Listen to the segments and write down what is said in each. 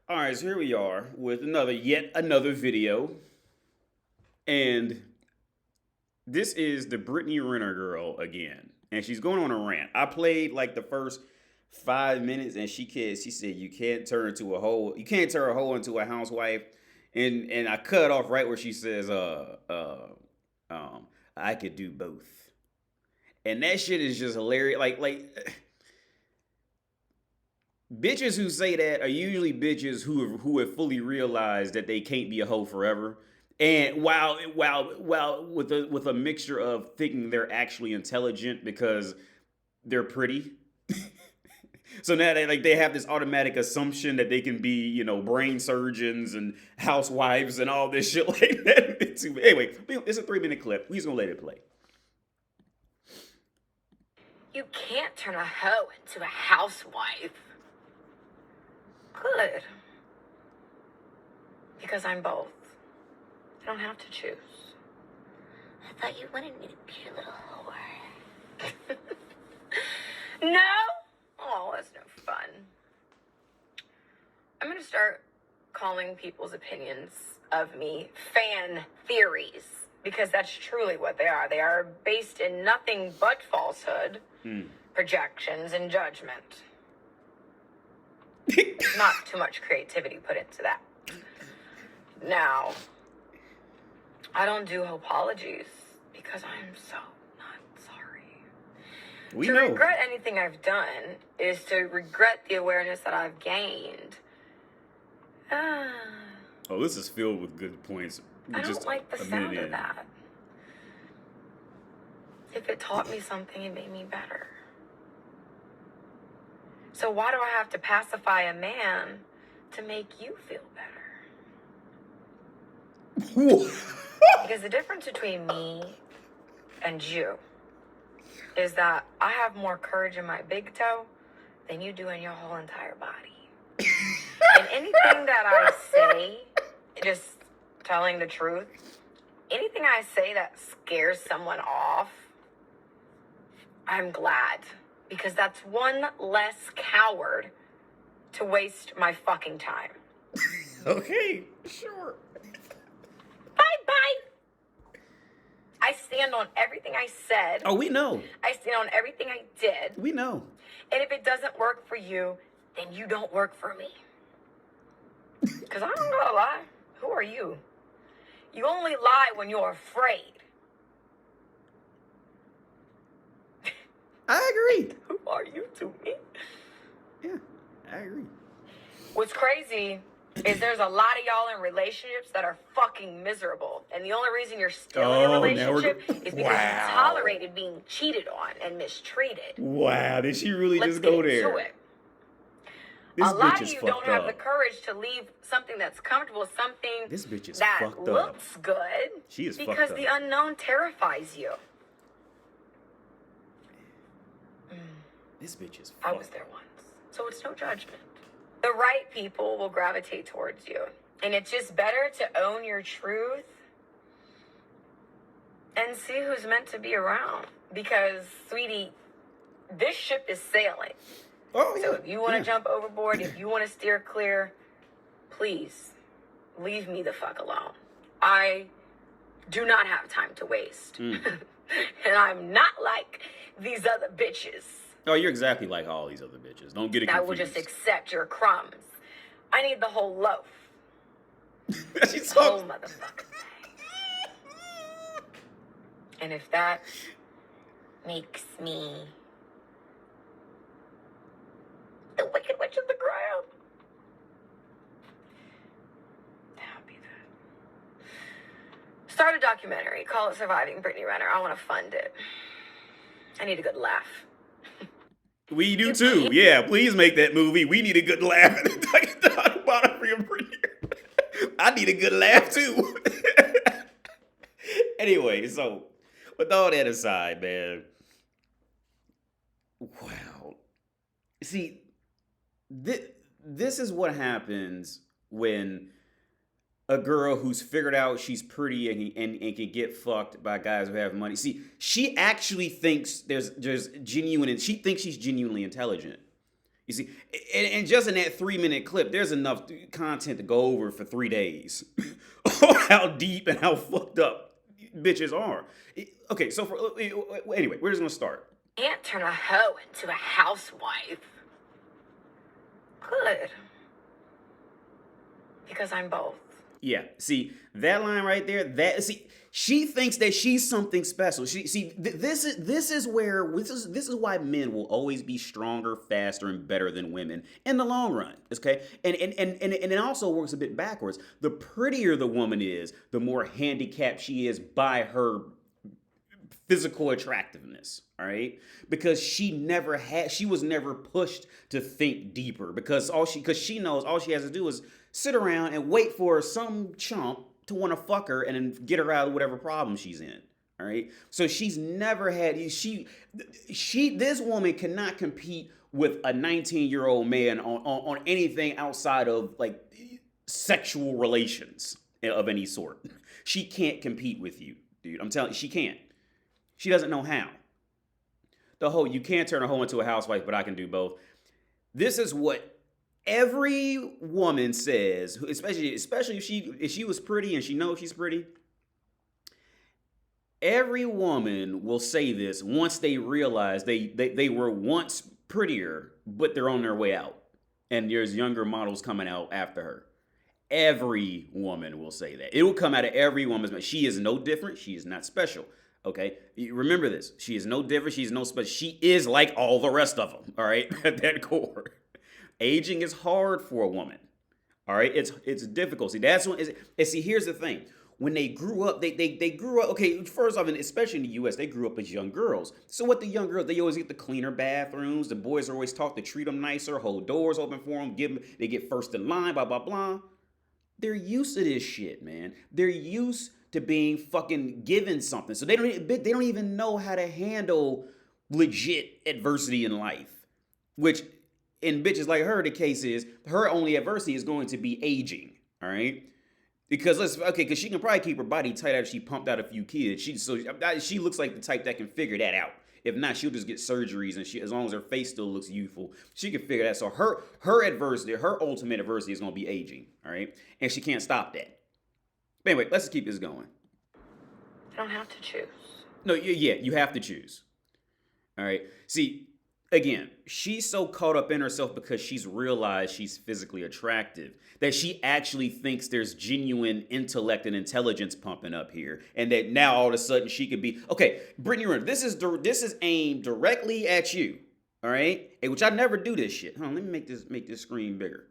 All right, so here we are with yet another video, and this is the Brittany Renner girl again, and she's going on a rant. I played like the first 5 minutes, and she said you can't turn a hoe into a housewife, and I cut off right where she says I could do both, and that shit is just hilarious. Bitches who say that are usually bitches who have fully realized that they can't be a hoe forever. And while with a mixture of thinking they're actually intelligent because they're pretty. So now they have this automatic assumption that they can be, brain surgeons and housewives and all this shit like that. Anyway, it's a 3-minute clip. We just gonna let it play. You can't turn a hoe into a housewife. Good. Because I'm both. I don't have to choose. I thought you wanted me to be a little whore. No? Oh, that's no fun. I'm going to start calling people's opinions of me fan theories. Because that's truly what they are. They are based in nothing but falsehood, projections, and judgment. Not too much creativity put into that. Now, I don't do apologies because I'm so not sorry. We to know. regret anything I've done is to regret the awareness that I've gained. Oh, this is filled with good points. I don't like the sound of that. If it taught me something, it made me better. So why do I have to pacify a man to make you feel better? Because the difference between me and you is that I have more courage in my big toe than you do in your whole entire body. And anything that I say, just telling the truth, anything I say that scares someone off, I'm glad. Because that's one less coward to waste my fucking time. Okay, sure. Bye-bye. I stand on everything I said. Oh, we know. I stand on everything I did. We know. And if it doesn't work for you, then you don't work for me. Because I'm not gonna lie. Who are you? You only lie when you're afraid. I agree. Who are you to me? Yeah, I agree. What's crazy is there's a lot of y'all in relationships that are fucking miserable. And the only reason you're still in a relationship is because you tolerated being cheated on and mistreated. Wow, did she really Let's just go get there? into it. This a lot bitch of is you fucked don't have up. the courage to leave something that's comfortable, something This bitch is that fucked up. looks good. She is because fucked up. the unknown terrifies you. This bitch is fucked I was there once, so it's no judgment. The right people will gravitate towards you. And it's just better to own your truth and see who's meant to be around. Because, sweetie, this ship is sailing. Oh, yeah. So if you want to jump overboard, if you want to steer clear, please leave me the fuck alone. I do not have time to waste. And I'm not like these other bitches. Oh, you're exactly like all these other bitches. Don't get it confused. That will just accept your crumbs. I need the whole loaf. She's The whole motherfucker thing. And if that makes me the Wicked Witch of the Ground, that'll be that. Start a documentary. Call it Surviving Brittany Renner. I want to fund it. I need a good laugh. We do too. Yeah, please make that movie. We need a good laugh. I need a good laugh too. Anyway, so with all that aside, man. Wow. See, this is what happens when a girl who's figured out she's pretty and can get fucked by guys who have money. See, she actually thinks there's genuine, and she thinks she's genuinely intelligent. You see, and just in that 3 minute clip, there's enough content to go over for 3 days. How deep and how fucked up bitches are. Okay, so anyway, we're just gonna start. Can't turn a hoe into a housewife. Good. Because I'm both. Yeah, see that line right there. She thinks that she's something special. This is why men will always be stronger, faster, and better than women in the long run. Okay, and it also works a bit backwards. The prettier the woman is, the more handicapped she is by her physical attractiveness, all right? Because she was never pushed to think deeper because she knows all she has to do is sit around and wait for some chump to want to fuck her and then get her out of whatever problem she's in. All right. So she's never had this woman cannot compete with a 19-year-old man on anything outside of like sexual relations of any sort. She can't compete with you, dude. I'm telling you, she can't. She doesn't know how. The whole you can't turn a hoe into a housewife, but I can do both. This is what every woman says, especially if she was pretty and she knows she's pretty. Every woman will say this once they realize they were once prettier, but they're on their way out. And there's younger models coming out after her. Every woman will say that. It will come out of every woman's mouth. She is no different. She is not special. Okay, remember this. She is no different. She's no special. She is like all the rest of them. All right, at that core. Aging is hard for a woman. All right, it's difficult. See, that's when. And see, here's the thing. When they grew up, they grew up. Okay, first off, and especially in the U.S., they grew up as young girls. So what the young girls, they always get the cleaner bathrooms. The boys are always taught to treat them nicer, hold doors open for them, they get first in line, blah blah blah. They're used to this shit, man. They're used to being fucking given something. So they don't even know how to handle legit adversity in life. Which in bitches like her, the case is her only adversity is going to be aging. All right. Because because she can probably keep her body tight after she pumped out a few kids. She looks like the type that can figure that out. If not, she'll just get surgeries, and as long as her face still looks youthful, she can figure that. So her adversity, her ultimate adversity is going to be aging, all right? And she can't stop that. But anyway, let's just keep this going. I don't have to choose. No, yeah, you have to choose. All right. See, again, she's so caught up in herself because she's realized she's physically attractive that she actually thinks there's genuine intellect and intelligence pumping up here, and that now all of a sudden she could be okay. Brittany Renner, this is aimed directly at you, all right? Which I never do this shit. Hold on, let me make this screen bigger.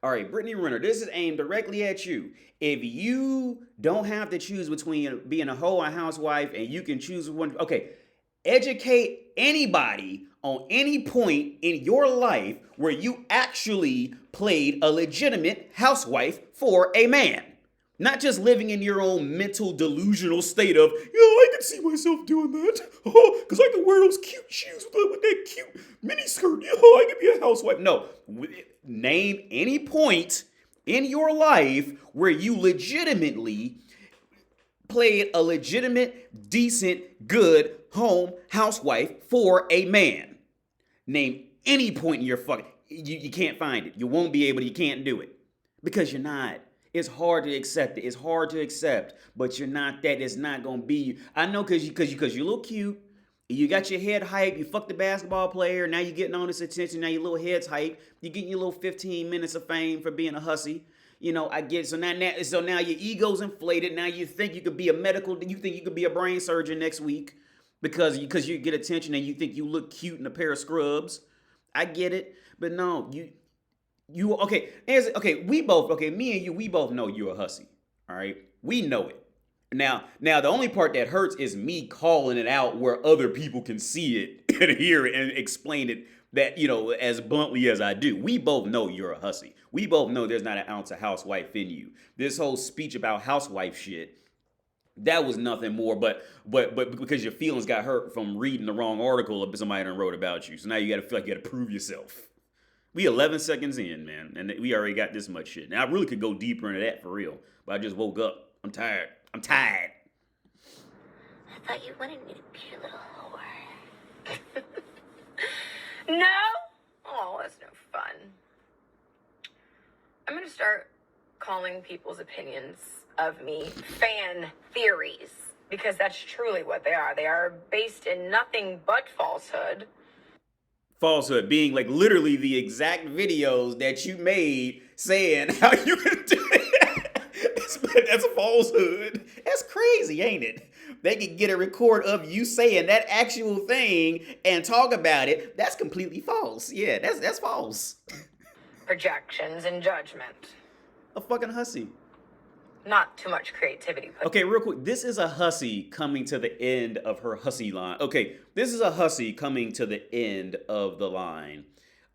All right, Brittany Renner, this is aimed directly at you. If you don't have to choose between being a hoe and a housewife, and you can choose one, okay. Educate anybody on any point in your life where you actually played a legitimate housewife for a man. Not just living in your own mental delusional state of, I can see myself doing that. Oh, because I can wear those cute shoes with that cute mini skirt. I can be a housewife. No, name any point in your life where you legitimately played a legitimate, decent, good home housewife for a man. Name any point in your fucking... You can't find it. You won't be able to. You can't do it. Because you're not. It's hard to accept it. It's hard to accept. But you're not that. It's not going to be you. I know because you look cute. You got your head hyped. You fucked the basketball player. Now you're getting all this attention. Now your little head's hyped. You're getting your little 15 minutes of fame for being a hussy. I get it. So now your ego's inflated. Now you think you could be you think you could be a brain surgeon next week because you get attention and you think you look cute in a pair of scrubs. I get it. But no, me and you, we both know you're a hussy. All right. We know it. Now the only part that hurts is me calling it out where other people can see it and hear it and explain it that, as bluntly as I do. We both know you're a hussy. We both know there's not an ounce of housewife in you. This whole speech about housewife shit, that was nothing more but because your feelings got hurt from reading the wrong article of somebody done wrote about you. So now you got to feel like you got to prove yourself. We 11 seconds in, man, and we already got this much shit. Now I really could go deeper into that for real, but I just woke up. I'm tired. I thought you wanted me to be your little whore. No? Oh, that's no fun. I'm going to start calling people's opinions of me fan theories, because that's truly what they are. They are based in nothing but falsehood. Falsehood being like literally the exact videos that you made saying how you can do it. That's a falsehood. That's crazy, ain't it? They could get a record of you saying that actual thing and talk about it. That's completely false. Yeah, that's false. Projections and judgment. A fucking hussy. Not too much creativity. Okay, real quick. This is a hussy coming to the end of her hussy line. Okay, this is a hussy coming to the end of the line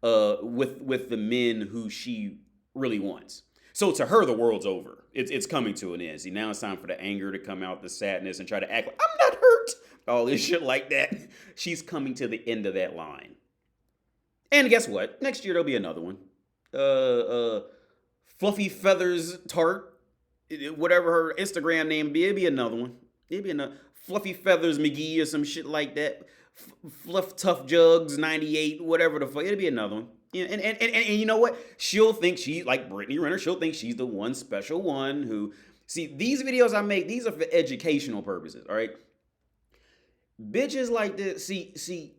with the men who she really wants. So to her, the world's over. It's coming to an end. See, now it's time for the anger to come out, the sadness, and try to act like, I'm not hurt. All this shit like that. She's coming to the end of that line. And guess what? Next year, there'll be another one. Fluffy Feathers Tart. Whatever her Instagram name be, it'd be another one. It'd be another Fluffy Feathers McGee or some shit like that. Fluff Tough Jugs 98, whatever the fuck. It'd be another one. Yeah, and you know what? She'll think she's like Brittany Renner. She'll think she's the one special one who. See, these videos I make, these are for educational purposes. All right. Bitches like this. See,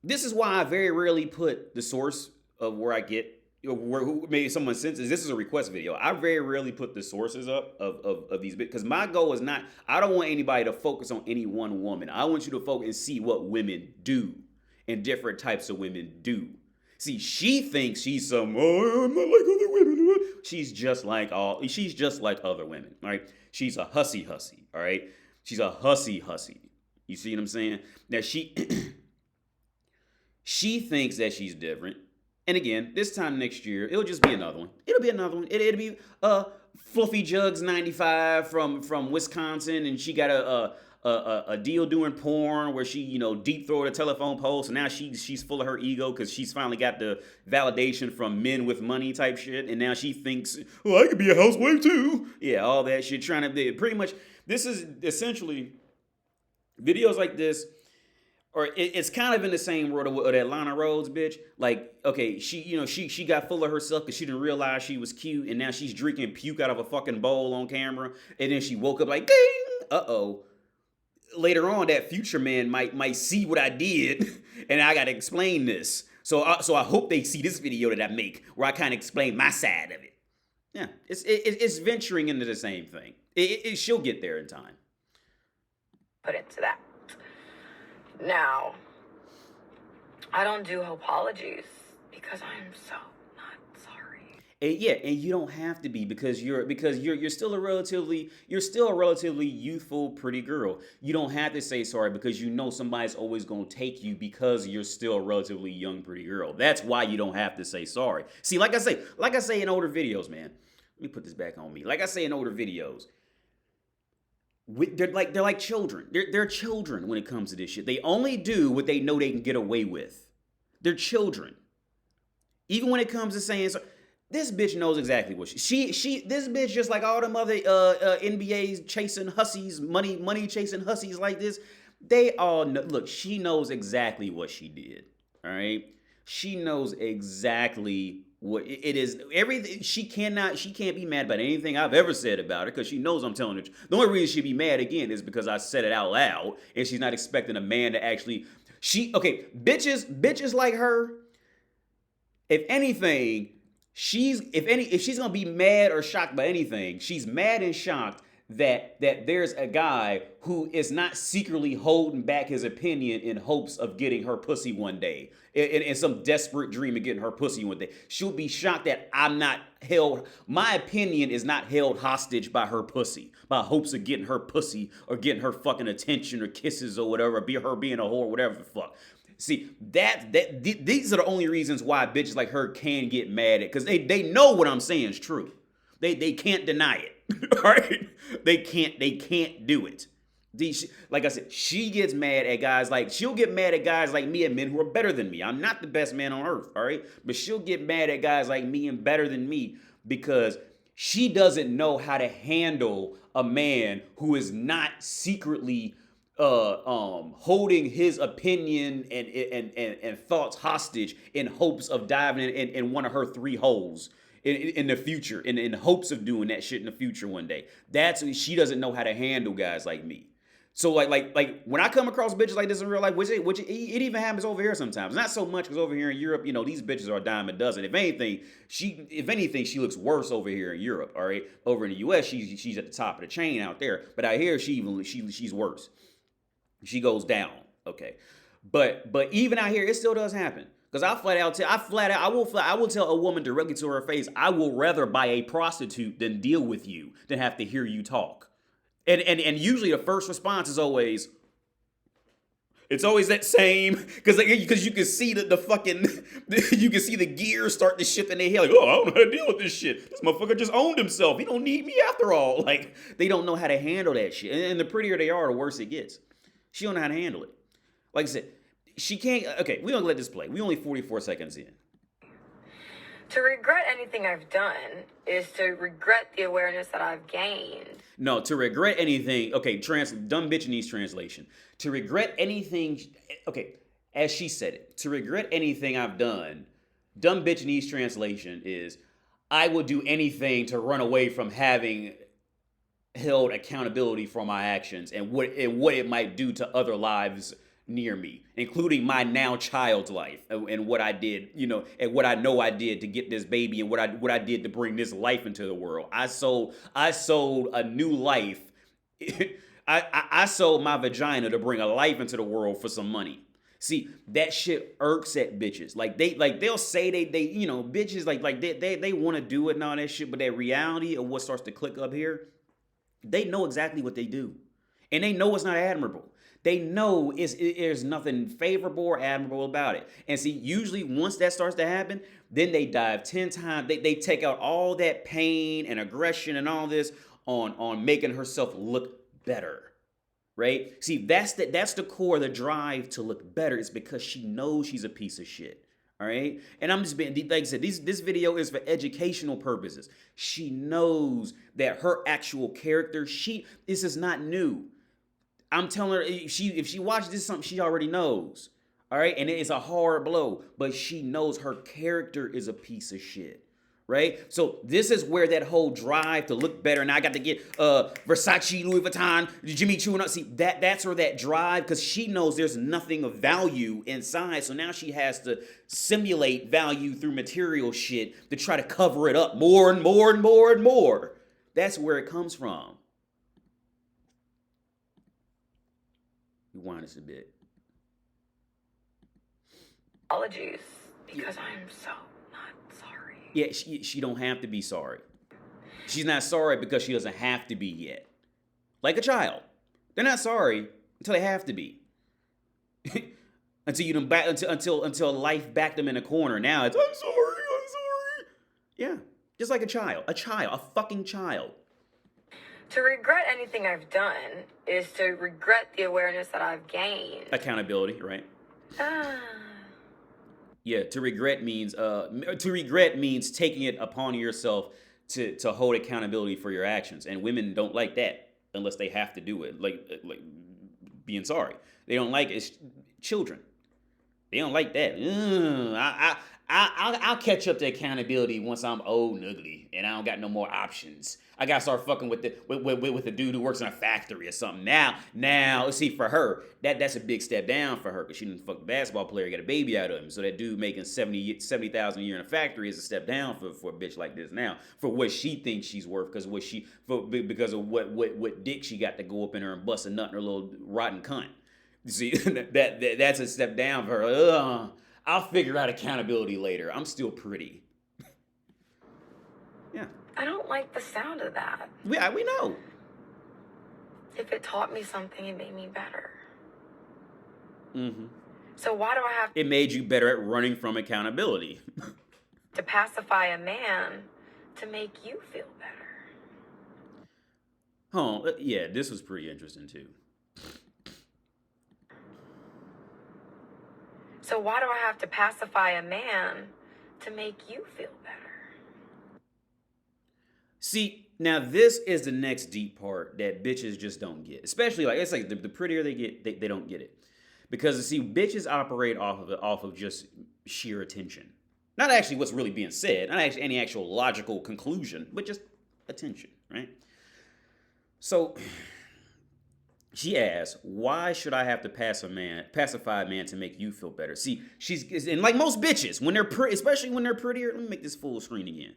this is why I very rarely put the source of where I get. Where maybe someone senses this is a request video. I very rarely put the sources up of these bits because my goal is not. I don't want anybody to focus on any one woman. I want you to focus and see what women do and different types of women do. See, she thinks she's some. Oh, I'm not like other women. She's just like all. She's just like other women. All right. She's a hussy. All right. She's a hussy. You see what I'm saying? Now she she thinks that she's different. And again, this time next year, it'll just be another one. It'll be another one. It'll be Fluffy Jugs 95 from Wisconsin, and she got a deal doing porn where she deep throated a telephone pole. So now she's full of her ego because she's finally got the validation from men with money type shit, and now she thinks, I could be a housewife too. Yeah, all that shit. Trying to pretty much. This is essentially videos like this. Or it's kind of in the same world of Atlanta Rhodes, bitch. Like, okay, she got full of herself because she didn't realize she was cute, and now she's drinking puke out of a fucking bowl on camera, and then she woke up like, ding, uh-oh. Later on, that future man might see what I did, and I gotta explain this. So I hope they see this video that I make where I kind of explain my side of it. Yeah, it's venturing into the same thing. She'll get there in time. Put into that. Now, I don't do apologies because I am so not sorry. And you don't have to be because you're still a relatively youthful, pretty girl. You don't have to say sorry because you know somebody's always gonna take you because you're still a relatively young, pretty girl. That's why you don't have to say sorry. See, like I say in older videos, man. Let me put this back on me. Like I say in older videos. They're like children. They're children when it comes to this shit. They only do what they know they can get away with. They're children. Even when it comes to saying so, this bitch knows exactly what she this bitch just like all them other NBAs chasing hussies, money chasing hussies like this. They all know. Look, she knows exactly what she did. All right, she knows exactly what it is. Everything she can't be mad about anything I've ever said about her because she knows I'm telling her. The only reason she'd be mad again is because I said it out loud and she's not expecting a man to actually. Bitches like her. If anything, if she's gonna be mad or shocked by anything, she's mad and shocked that there's a guy who is not secretly holding back his opinion in hopes of getting her pussy one day. In some desperate dream of getting her pussy one day. She'll be shocked that my opinion is not held hostage by her pussy, by hopes of getting her pussy or getting her fucking attention or kisses or whatever, her being a whore, whatever the fuck. See, these are the only reasons why bitches like her can get mad at, because they know what I'm saying is true. They can't deny it. All right? They can't do it. Like I said, she gets mad at guys like, she'll get mad at guys like me and men who are better than me. I'm not the best man on earth, all right? But she'll get mad at guys like me and better than me because she doesn't know how to handle a man who is not secretly holding his opinion and thoughts hostage in hopes of diving in one of her three holes in the future, in hopes of doing that shit in the future one day. She doesn't know how to handle guys like me. So like when I come across bitches like this in real life, which it even happens over here sometimes. Not so much because over here in Europe, these bitches are a dime a dozen. If anything, she looks worse over here in Europe. All right, over in the U.S., she's at the top of the chain out there, but out here she's worse. She goes down. Okay, but even out here, it still does happen. Because I will tell a woman directly to her face, I will rather buy a prostitute than deal with you than have to hear you talk. And usually the first response is always, it's always that same, because you can see the fucking you can see the gears start to shift in their head, like, oh, I don't know how to deal with this shit. This motherfucker just owned himself. He don't need me after all. Like, they don't know how to handle that shit. And the prettier they are, the worse it gets. She don't know how to handle it. Like I said, she can't. Okay, we don't let this play. We only 44 seconds in. To regret anything I've done is to regret the awareness that I've gained. No, to regret anything. Okay, dumb bitch needs translation. To regret anything. Okay, as she said it. To regret anything I've done. Dumb bitch needs translation is, I will do anything to run away from having held accountability for my actions and what it might do to other lives near me, including my now child's life and what I did, and what I know I did to get this baby and what I did to bring this life into the world. I sold a new life. I sold my vagina to bring a life into the world for some money. See, that shit irks at bitches. They'll say they bitches they want to do it and all that shit, but that reality of what starts to click up here, they know exactly what they do. And they know it's not admirable. They know there's nothing favorable or admirable about it. And see, usually once that starts to happen, then they dive 10 times. They take out all that pain and aggression and all this on making herself look better. Right? See, that's the core of the drive to look better. It's because she knows she's a piece of shit. All right? And I'm just being, like I said, this video is for educational purposes. She knows that her actual character, this is not new. I'm telling her, if she watches this, something she already knows. All right? And it's a hard blow, but she knows her character is a piece of shit. Right? So this is where that whole drive to look better, and I got to get Versace, Louis Vuitton, Jimmy Choo, and see that's where that drive, because she knows there's nothing of value inside. So now she has to simulate value through material shit to try to cover it up more and more and more and more. That's where it comes from. Rewind this a bit. Apologies, because I am so not sorry. Yeah, she don't have to be sorry. She's not sorry because she doesn't have to be yet. Like a child. They're not sorry until they have to be. until life backed them in a corner. Now it's, I'm sorry. Yeah, just like a child, a fucking child. To regret anything I've done is to regret the awareness that I've gained. Accountability, right? Yeah, to regret means taking it upon yourself to hold accountability for your actions, and women don't like that unless they have to do it, like being sorry. They don't like it. Children, they don't like that. I'll catch up to accountability once I'm old and ugly and I don't got no more options. I gotta start fucking with the dude who works in a factory or something. Now, see, for her, that's a big step down for her, because she didn't fuck a basketball player, got a baby out of him. So that dude making $70,000 a year in a factory is a step down for a bitch like this now, for what she thinks she's worth, because of what dick she got to go up in her and bust a nut in her little rotten cunt. See, that's a step down for her. I'll figure out accountability later. I'm still pretty. Yeah. I don't like the sound of that. We know. If it taught me something, it made me better. Mm-hmm. So why do I have... It made you better at running from accountability. to pacify a man to make you feel better? Oh, yeah, this was pretty interesting too. So why do I have to pacify a man to make you feel better? See, Now this is the next deep part that bitches just don't get. Especially like it's like the prettier they get, they don't get it. Because see, bitches operate off of just sheer attention. Not actually what's really being said, not actually any actual logical conclusion, but just attention, right? So she asks, "Why should I have to pacify a man to make you feel better?" See, and like most bitches, when they're especially when they're prettier. Let me make this full screen again.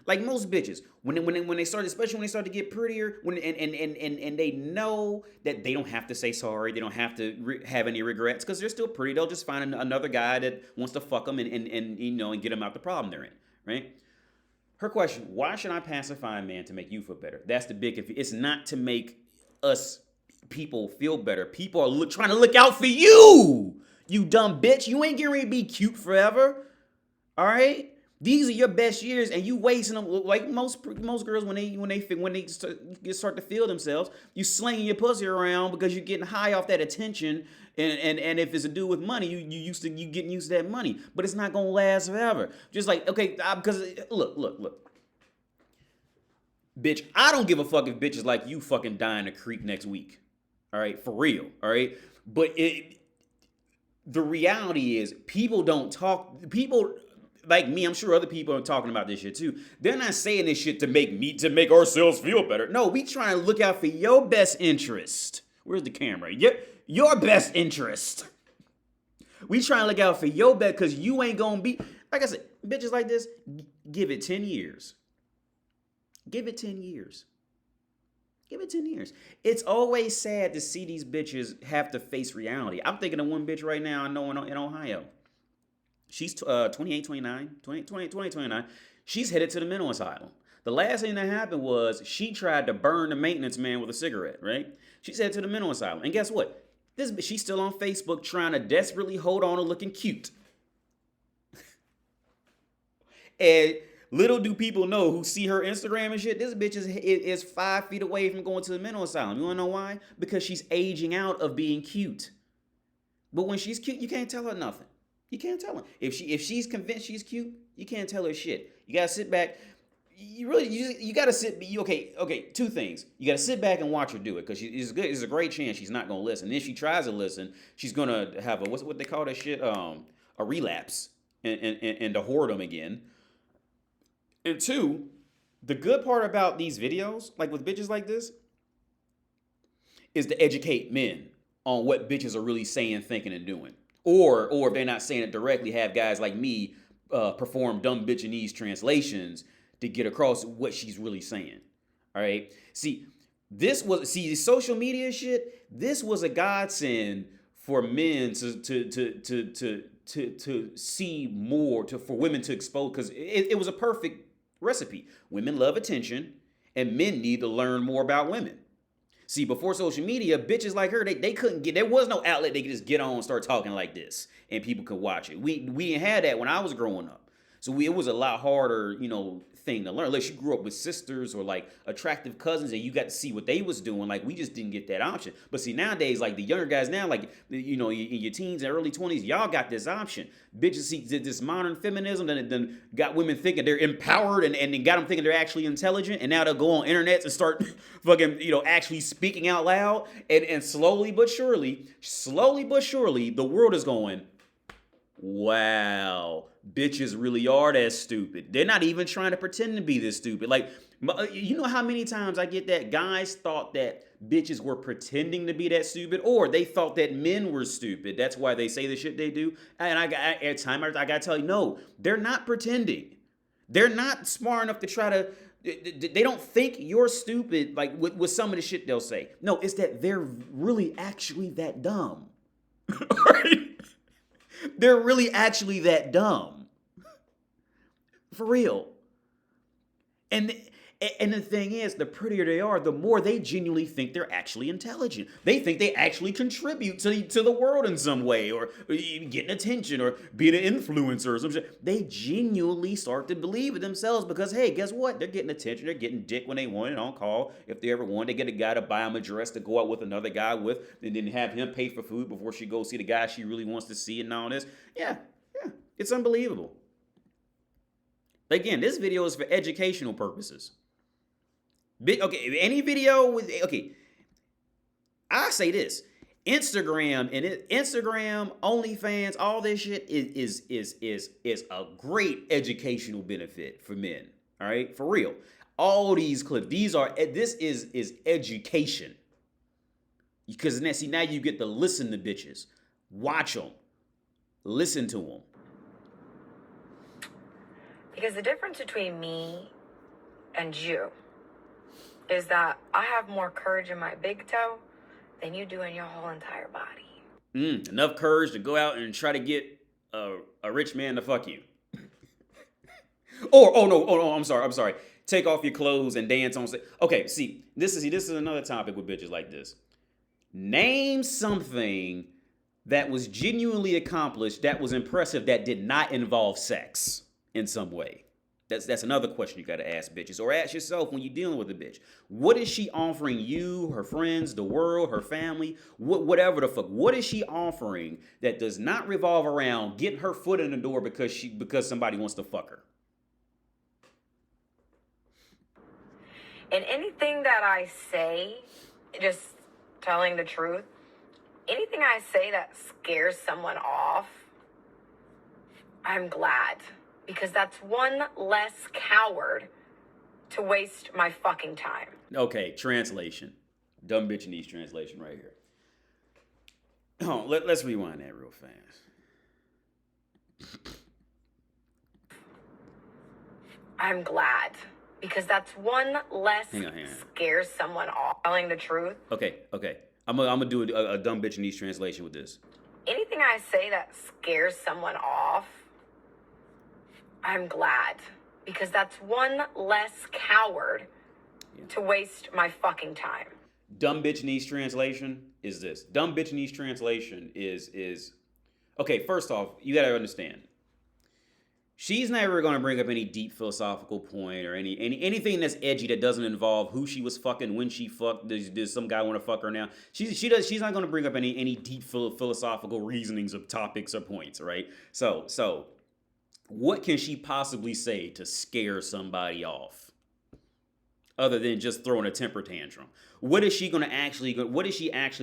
Like most bitches, when they start, especially when they start to get prettier, and they know that they don't have to say sorry, they don't have to have any regrets because they're still pretty. They'll just find another guy that wants to fuck them and get them out the problem they're in, right? Her question: Why should I pacify a man to make you feel better? That's the big. It's not to make us people feel better. People are trying to look out for you. You dumb bitch. You ain't getting ready to be cute forever. All right. These are your best years, and you wasting them like most girls when they start to feel themselves. You slinging your pussy around because you're getting high off that attention, and if it's a dude with money, you getting used to that money, but it's not gonna last forever. Just like okay, because look, bitch, I don't give a fuck if bitches like you fucking die in a creek next week. All right, for real. All right, but the reality is people don't talk. People like me, I'm sure other people are talking about this shit too. They're not saying this shit to make ourselves feel better. No, we trying to look out for your best interest. Where's the camera? Your best interest. We trying to look out for your best because you ain't gonna be like I said, bitches like this. Give it 10 years. Give it 10 years. Give it 10 years. It's always sad to see these bitches have to face reality. I'm thinking of one bitch right now I know in Ohio. She's 28, 29, 29. She's headed to the mental asylum. The last thing that happened was she tried to burn the maintenance man with a cigarette, right? She's headed to the mental asylum. And guess what? She's still on Facebook trying to desperately hold on to looking cute. And little do people know who see her Instagram and shit, this bitch is 5 feet away from going to the mental asylum. You wanna know why? Because she's aging out of being cute. But when she's cute, you can't tell her nothing. You can't tell her. If she's convinced she's cute, you can't tell her shit. You gotta sit back. You gotta sit. Okay. Two things. You gotta sit back and watch her do it because it's a great chance she's not gonna listen. And if she tries to listen, she's gonna have what they call that shit a relapse and to whoredom again. And two, the good part about these videos, like with bitches like this, is to educate men on what bitches are really saying, thinking, and doing. Or if they're not saying it directly, have guys like me perform dumb bitchinese translations to get across what she's really saying. All right. See, social media shit. This was a godsend for men to see more, for women to expose, because it was a perfect recipe. Women love attention, and men need to learn more about women. See, before social media, bitches like her, they couldn't there was no outlet they could just get on and start talking like this, and people could watch it. We didn't have that when I was growing up. So it was a lot harder, thing to learn. Unless you grew up with sisters or like attractive cousins and you got to see what they was doing. Like we just didn't get that option. But see, nowadays, like the younger guys now, like, in your teens and early 20s, y'all got this option. Bitches see this modern feminism that then got women thinking they're empowered and then got them thinking they're actually intelligent. And now they'll go on internet and start fucking, actually speaking out loud. And slowly but surely, the world is going, wow, bitches really are that stupid. They're not even trying to pretend to be this stupid. Like, you know how many times I get that guys thought that bitches were pretending to be that stupid, or they thought that men were stupid. That's why they say the shit they do. And I gotta tell you, no, they're not pretending. They're not smart enough to try to. They don't think you're stupid, like with some of the shit they'll say. No, it's that they're really actually that dumb. Right? They're really actually that dumb. For real. And the thing is, the prettier they are, the more they genuinely think they're actually intelligent. They think they actually contribute to the world in some way, or getting attention, or being an influencer or some shit. They genuinely start to believe in themselves because, hey, guess what? They're getting attention. They're getting dick when they want it on call. If they ever want, they get a guy to buy them a dress to go out with another guy with, and then have him pay for food before she goes see the guy she really wants to see and all this. Yeah, it's unbelievable. Again, this video is for educational purposes. Okay, any video with okay. I say this: Instagram, OnlyFans, all this shit is a great educational benefit for men. All right, for real. All these clips, this is education. Because now you get to listen to bitches, watch them, listen to them. Because the difference between me and you is that I have more courage in my big toe than you do in your whole entire body. Enough courage to go out and try to get a rich man to fuck you. Oh no, I'm sorry. Take off your clothes and dance on stage. Okay, see, this is another topic with bitches like this. Name something that was genuinely accomplished, that was impressive, that did not involve sex in some way. That's another question you gotta ask bitches, or ask yourself when you're dealing with a bitch. What is she offering you, her friends, the world, her family, whatever the fuck? What is she offering that does not revolve around getting her foot in the door because somebody wants to fuck her? And anything that I say, just telling the truth, anything I say that scares someone off, I'm glad. Because that's one less coward to waste my fucking time. Okay, translation. Dumb bitch needs translation right here. Oh, let's rewind that real fast. I'm glad. Because that's one less Hang on. scares someone off. Telling the truth. Okay. I'm gonna do a dumb bitch needs translation with this. Anything I say that scares someone off, I'm glad. Because that's one less coward to waste my fucking time. Dumb bitch needs translation is this. Dumb bitch needs translation is okay, first off, you gotta understand. She's never gonna bring up any deep philosophical point or anything that's edgy that doesn't involve who she was fucking, when she fucked, does some guy want to fuck her now? She's not gonna bring up any deep philosophical reasonings of topics or points, right? So what can she possibly say to scare somebody off other than just throwing a temper tantrum? What is she actually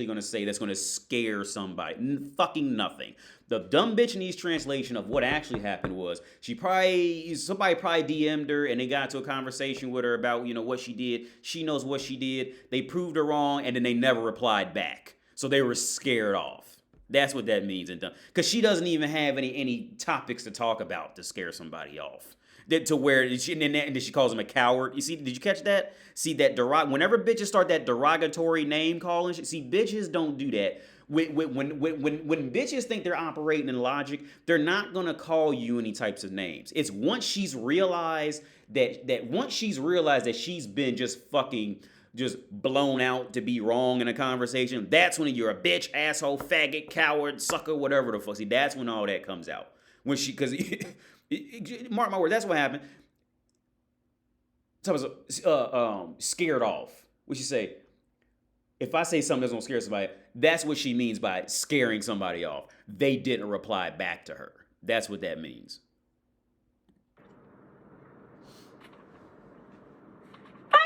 going to say that's going to scare somebody? Fucking nothing. The dumb bitch needs translation of what actually happened was somebody probably DM'd her and they got into a conversation with her about, what she did. She knows what she did. They proved her wrong and then they never replied back. So they were scared off. That's what that means. And because she doesn't even have any topics to talk about to scare somebody off. To where she calls him a coward. You see, did you catch that? See that whenever bitches start that derogatory name calling, see, bitches don't do that. When bitches think they're operating in logic, they're not gonna call you any types of names. It's once she's realized that she's been just blown out to be wrong in a conversation, that's when you're a bitch, asshole, faggot, coward, sucker, whatever the fuck. See, that's when all that comes out. Because mark my word, that's what happened. Scared off. What she say? If I say something that's gonna scare somebody, that's what she means by scaring somebody off. They didn't reply back to her. That's what that means. Bye.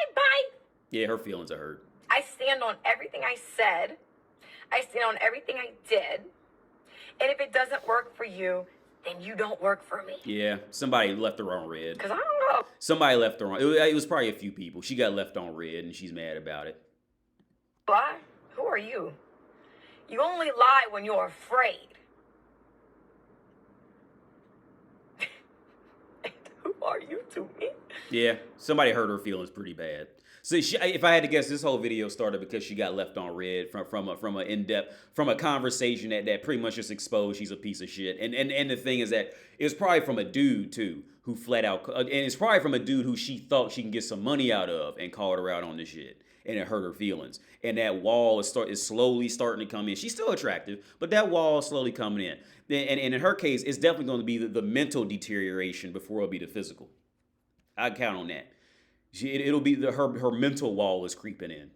Yeah, her feelings are hurt. I stand on everything I said. I stand on everything I did. And if it doesn't work for you, then you don't work for me. Yeah, somebody left her on red. Because I don't know. Somebody left her on. It was probably a few people. She got left on red and she's mad about it. Lie? Who are you? You only lie when you're afraid. And who are you to me? Yeah, somebody hurt her feelings pretty bad. So if I had to guess, this whole video started because she got left on red from a conversation that pretty much just exposed she's a piece of shit. And the thing is that it was probably from a dude too who flat out, and it's probably from a dude who she thought she can get some money out of and called her out on this shit, and it hurt her feelings. And that wall is slowly starting to come in. She's still attractive, but that wall is slowly coming in. And in her case, it's definitely going to be the mental deterioration before it'll be the physical. I count on that. It'll be her mental wall is creeping in.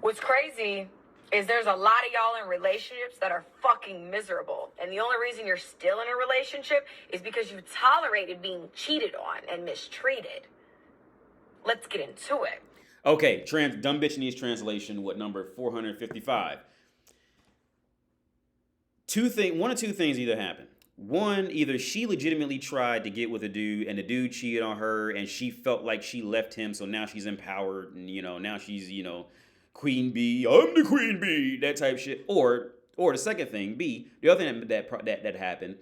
What's crazy is there's a lot of y'all in relationships that are fucking miserable. And the only reason you're still in a relationship is because you tolerated being cheated on and mistreated. Let's get into it. Okay, dumb bitch needs translation. What number? 455. One or two things either happen. One, either she legitimately tried to get with a dude and the dude cheated on her and she felt like she left him, so now she's empowered and now she's, queen bee, I'm the queen bee, that type of shit. Or the second thing, B, the other thing that happened,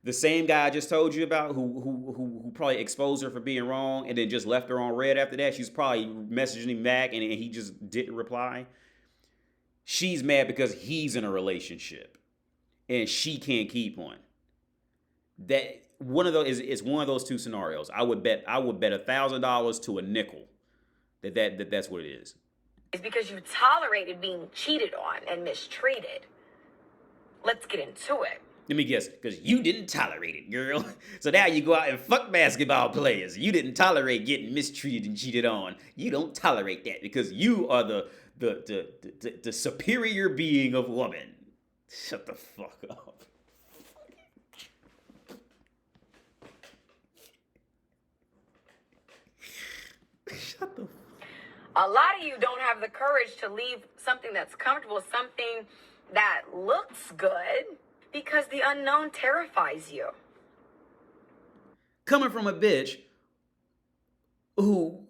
the same guy I just told you about who probably exposed her for being wrong and then just left her on red after that. She's probably messaging him back and he just didn't reply. She's mad because he's in a relationship and she can't keep one. That one of those is one of those two scenarios. I would bet $1,000 to a nickel that's what it is. It's because you tolerated being cheated on and mistreated. Let's get into it. Let me guess, because you didn't tolerate it, girl. So now you go out and fuck basketball players. You didn't tolerate getting mistreated and cheated on. You don't tolerate that because you are the superior being of woman. Shut the fuck up. Shut the fuck. A lot of you don't have the courage to leave something that's comfortable, something that looks good, because the unknown terrifies you. Coming from a bitch who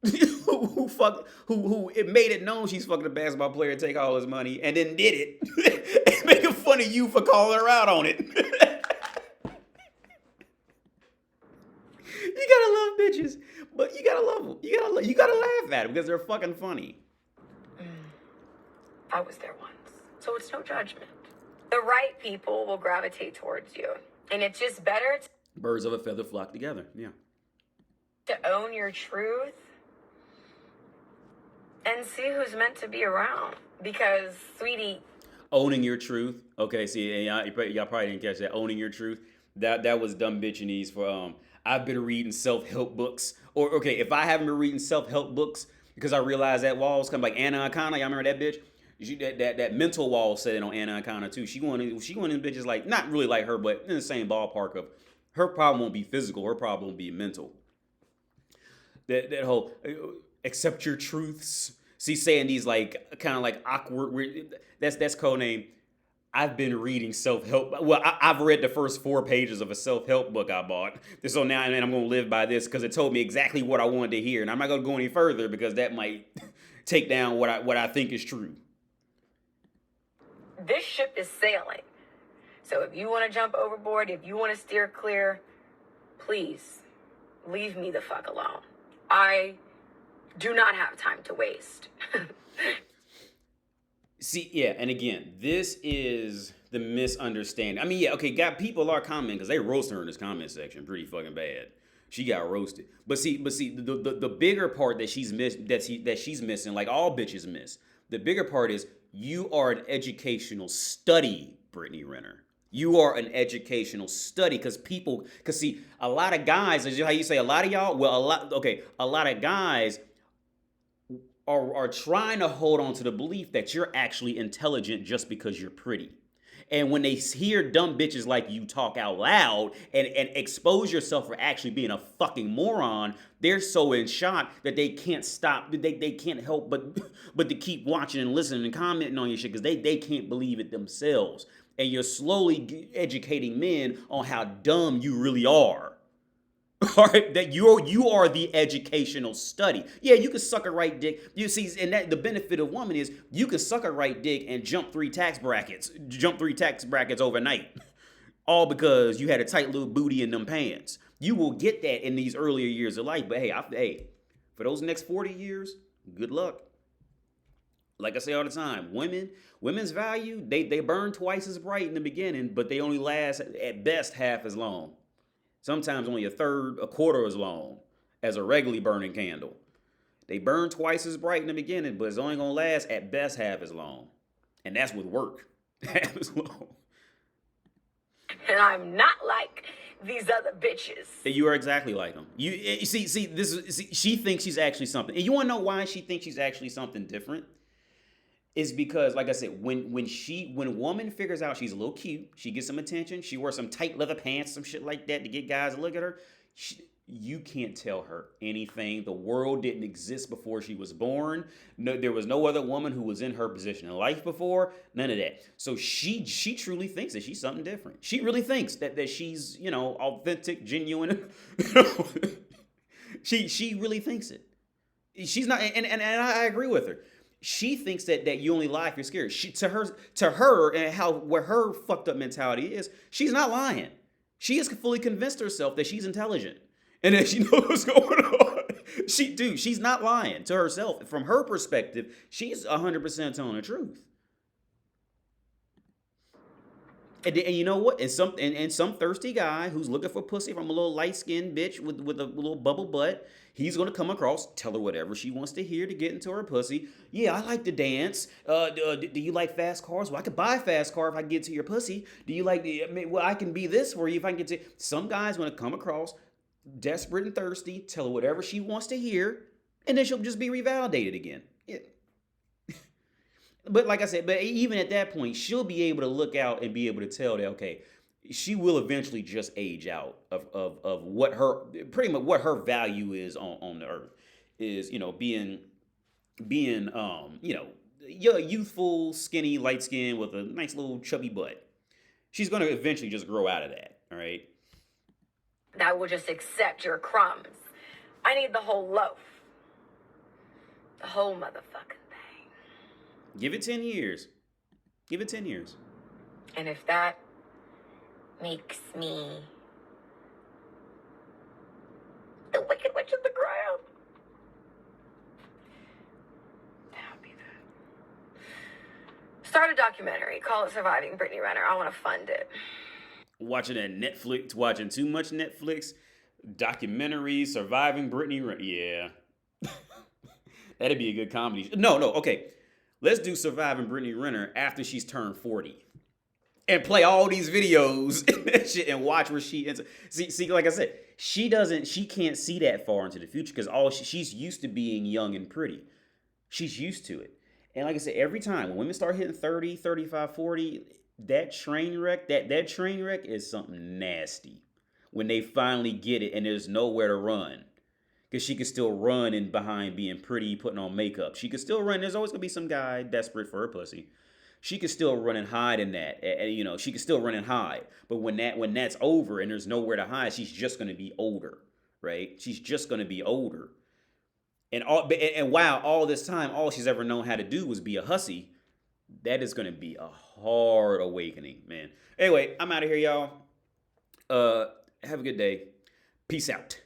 it made it known she's fucking a basketball player and take all his money and then did it and making fun of you for calling her out on it. You gotta love bitches, but you gotta love them. You gotta laugh at them because they're fucking funny. I was there once, so it's no judgment. The right people will gravitate towards you, and it's just better Birds of a feather flock together. Yeah. to own your truth and see who's meant to be around. Because, sweetie, Owning your truth. Okay, see, y'all probably didn't catch that. Owning your truth. That was dumb bitchinese for I've been reading self-help books. Or okay, if I haven't been reading self-help books because I realized that wall's kind of like Anna Akana. Y'all remember that bitch? That mental wall said it on Anna Akana too. She one of them bitches like not really like her, but in the same ballpark of her problem won't be physical. Her problem will be mental. That whole accept your truths. See, saying these like kind of like awkward weird. That's code name. I've been reading self-help. Well, I've read the first 4 pages of a self-help book I bought. So now I'm going to live by this because it told me exactly what I wanted to hear. And I'm not going to go any further because that might take down what I think is true. this ship is sailing. So if you want to jump overboard, if you want to steer clear, please leave me the fuck alone. I do not have time to waste. See, yeah, and again, this is the misunderstanding. I mean, yeah, okay, people are commenting because they roast her in this comment section pretty fucking bad. She got roasted. But see, the bigger part that she's missing, like all bitches miss. The bigger part is you are an educational study, Brittany Renner. You are an educational study because see, a lot of guys, is how you say a lot of y'all? Well, a lot of guys are trying to hold on to the belief that you're actually intelligent just because you're pretty. And when they hear dumb bitches like you talk out loud and expose yourself for actually being a fucking moron, they're so in shock that they can't stop. They can't help but to keep watching and listening and commenting on your shit because they can't believe it themselves. And you're slowly educating men on how dumb you really are. All right, that you are the educational study. Yeah, you can suck a right dick. You see, and that the benefit of woman is you can suck a right dick and jump three tax brackets overnight, all because you had a tight little booty in them pants. You will get that in these earlier years of life, but hey, for those next 40 years, good luck. Like I say all the time, women's value, they burn twice as bright in the beginning, but they only last at best half as long. Sometimes only a quarter as long as a regularly burning candle. They burn twice as bright in the beginning, but it's only going to last at best half as long. And that's with work. Half as long. And I'm not like these other bitches. You are exactly like them. You see, she thinks she's actually something. And you want to know why she thinks she's actually something different? Is because, like I said, when a woman figures out she's a little cute, she gets some attention, she wears some tight leather pants, some shit like that to get guys to look at her, You can't tell her anything. The world didn't exist before she was born. No, there was no other woman who was in her position in life before. None of that. So she truly thinks that she's something different. She really thinks that she's, authentic, genuine. She really thinks it. She's not, and I agree with her. She thinks that you only lie if you're scared. To her, and where her fucked up mentality is, she's not lying. She has fully convinced herself that she's intelligent and that she knows what's going on. She's not lying to herself. From her perspective, she's 100% telling the truth. And you know what? And some thirsty guy who's looking for pussy from a little light skinned bitch with a little bubble butt, he's gonna come across, tell her whatever she wants to hear to get into her pussy. Yeah, I like to dance. Do you like fast cars? Well, I could buy a fast car if I can get to your pussy. Do you like the? I mean, well, I can be this for you if I can get to. Some guy's gonna come across, desperate and thirsty, tell her whatever she wants to hear, and then she'll just be revalidated again. Yeah. But like I said, but even at that point, she'll be able to look out and be able to tell that, okay, she will eventually just age out of what her, pretty much what her value is on the earth is, being youthful, skinny, light skin with a nice little chubby butt. She's going to eventually just grow out of that. All right. That will just accept your crumbs. I need the whole loaf. The whole motherfucking thing. Give it 10 years. Give it 10 years. And if that makes me the Wicked Witch of the ground, that'll be that. Start a documentary. Call it Surviving Brittany Renner. I want to fund it. Watching too much Netflix, documentary, Surviving Brittany Renner. Yeah. That'd be a good comedy. No, okay. Let's do Surviving Brittany Renner after she's turned 40. And play all these videos and shit and watch where she ends. See, like I said, she can't see that far into the future because she's used to being young and pretty. She's used to it. And like I said, every time when women start hitting 30, 35, 40, that train wreck is something nasty. When they finally get it and there's nowhere to run. Because she could still run in behind being pretty, putting on makeup. She could still run. There's always going to be some guy desperate for her pussy. She could still run and hide in that. She could still run and hide. But when that's over and there's nowhere to hide, she's just going to be older, right? She's just going to be older. And while all this time, all she's ever known how to do was be a hussy, that is going to be a hard awakening, man. Anyway, I'm out of here, y'all. Have a good day. Peace out.